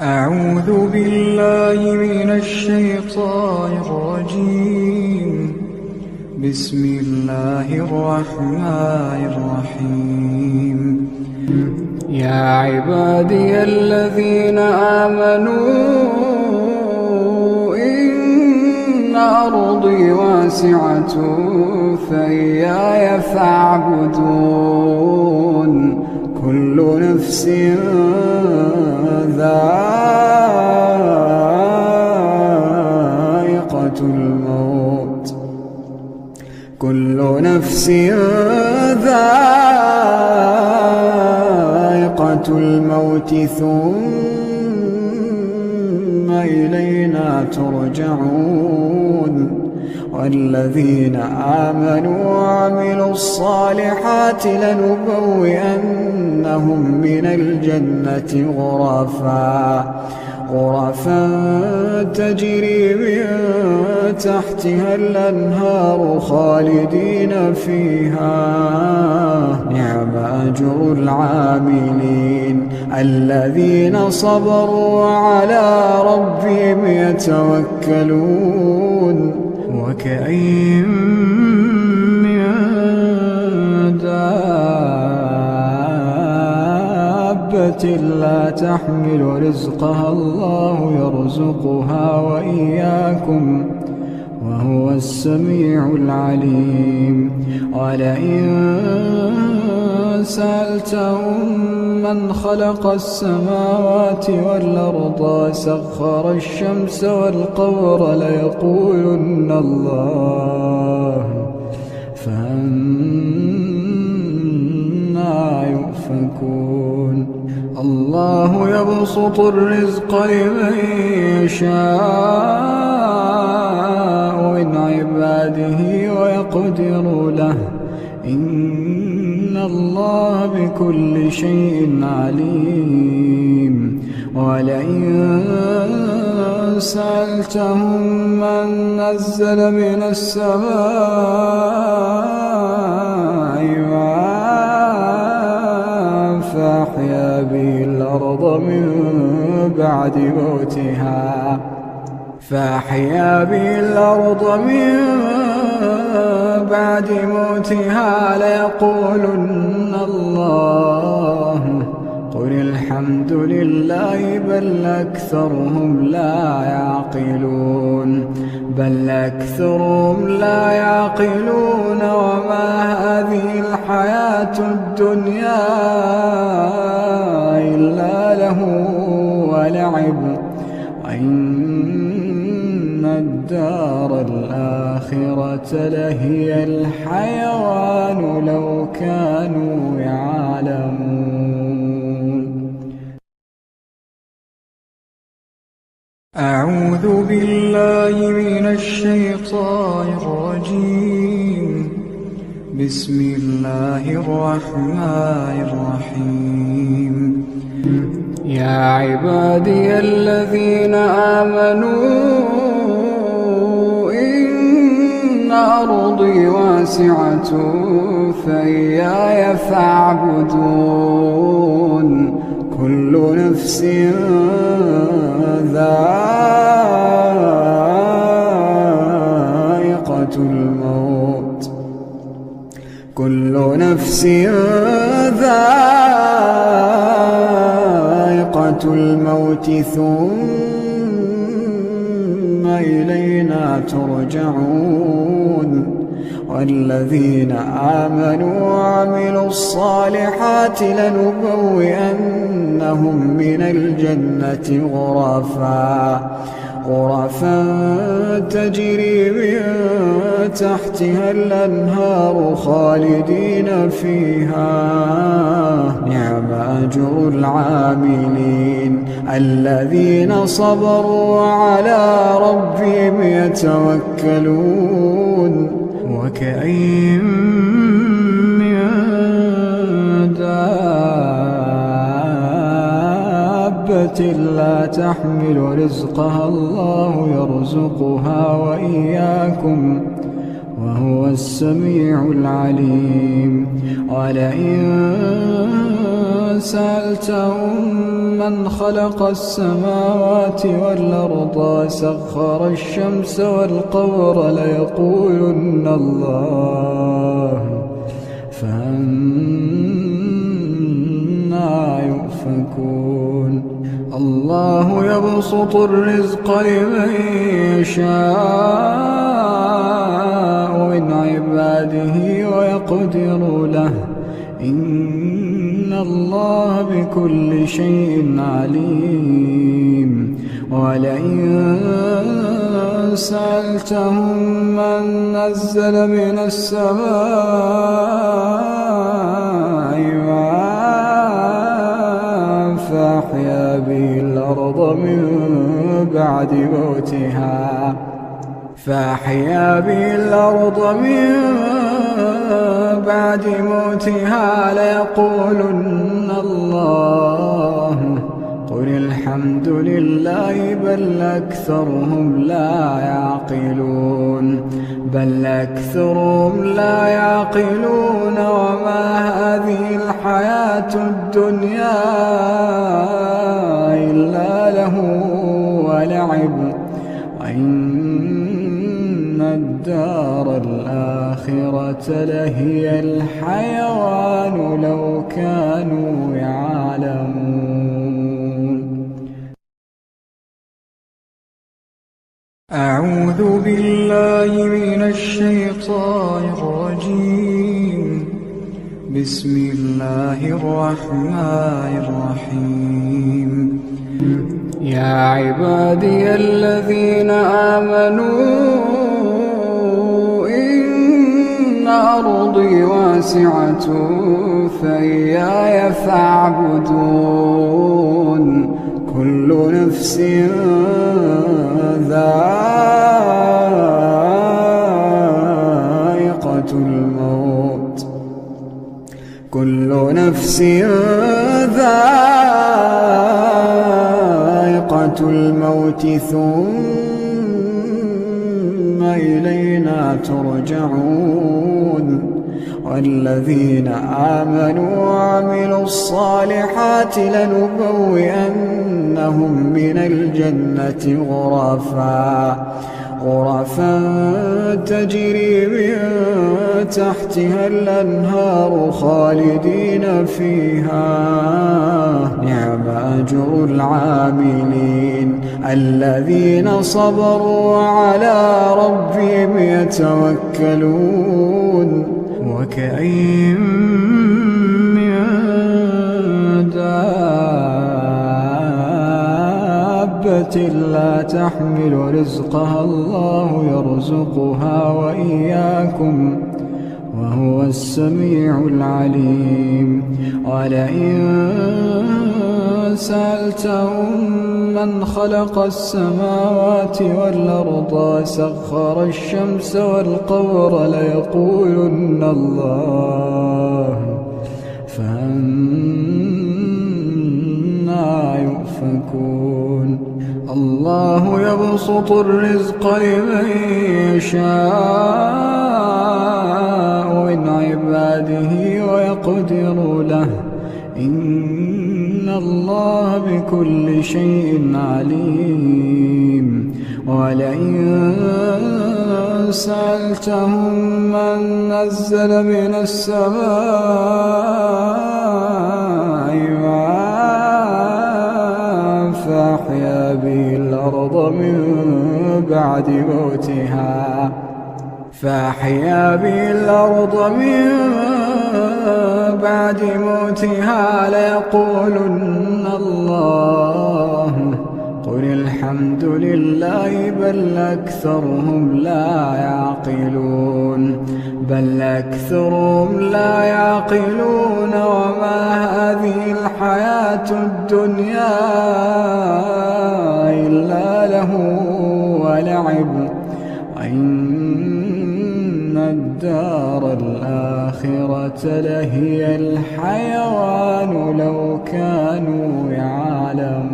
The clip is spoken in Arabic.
أعوذ بالله من الشيطان الرجيم. بسم الله الرحمن الرحيم. يا عبادي الذين آمنوا إن أرضي واسعة فإياي فاعبدون. كل نفس ذائقة الموت، كل نفس ذائقة الموت ثم إلينا ترجعون. والذين آمنوا وعملوا الصالحات لنبوئنهم من الجنة غرفا تجري من تحتها الأنهار خالدين فيها. نعم أجر العاملين الذين صبروا وعلى ربهم يتوكلون. وكأين من دابة لا تحمل رزقها الله يرزقها وإياكم وهو السميع العليم. ولئن سألتهم من خلق السماوات والأرض وسخر الشمس والقمر ليقولن الله، فأنى يؤفكون. الله يبسط الرزق لمن يشاء من عباده ويقدر له، إن الله بكل شيء عليم. ولئن سألتهم من نزل من السماء ماء فأحيا به الأرض من بعد موتها ليقولن الله. قل الحمد لله بل أكثرهم لا يعقلون. وما هذه الحياة الدنيا إلا له ولعب، وإن الدار الآخرة لهي الحيوان لو كانوا يعلمون. أعوذ بالله من الشيطان الرجيم. بسم الله الرحمن الرحيم. يا عبادي الذين آمنوا إن أرضي واسعة فإياي فاعبدون. كل نفس ذائقة الموت، كل نفس ذائقة الموت ثم إلينا ترجعون. والذين آمنوا وعملوا الصالحات لنبوئنهم من الجنة غرفا تجري من تحتها الأنهار خالدين فيها. نعم أجر العاملين الذين صبروا وعلى ربهم يتوكلون. وكأين من دابة لا تحمل رزقها الله يرزقها وإياكم وهو السميع العليم. ولئن سألتهم من خلق السماوات والأرض وسخر الشمس والقمر ليقولن الله، فأنى يؤفكون. الله يبسط الرزق لمن يشاء من عباده ويقدر له، إن الله بكل شيء عليم. ولئن سألتهم من نزل من السماء ماء فأحيا به الأرض من بعد موتها ليقولن الله، قل الحمد لله بل أكثرهم لا يعقلون. وما هذه الحياة الدنيا إلا له ولعب، وإن الدار الآخرة لهي الحيوان لو كانوا يعلمون. أعوذ بالله من الشيطان الرجيم. بسم الله الرحمن الرحيم. يا عبادي الذين آمنوا إن أرضي واسعة فإياي فاعبدون. كل نفس ذائقة الموت ثم إلينا ترجعون. والذين آمنوا وعملوا الصالحات لنبوئنهم من الجنة غرفا تجري من تحتها الأنهار خالدين فيها، نعم أجر العاملين الذين صبروا وعلى ربهم يتوكلون. وكأين من دابة لا تحمل رزقها الله يرزقها وإياكم وهو السميع العليم. ولئن سألتهم من خلق السماوات والأرض وسخر الشمس والقمر ليقولن الله، فأنى يؤفكون. الله يبسط الرزق لمن يشاء من عباده ويقدر له، إن الله بكل شيء عليم. ولئن سألتهم من نزل من السماء ماء فأحيا به الأرض من بعد موتها ليقولن الله، قل الحمد لله بل أكثرهم لا يعقلون. وما هذه الحياة الدنيا إلا له ولعب، وإن الدار الآخرة لهي الحيوان لو كانوا يعلمون.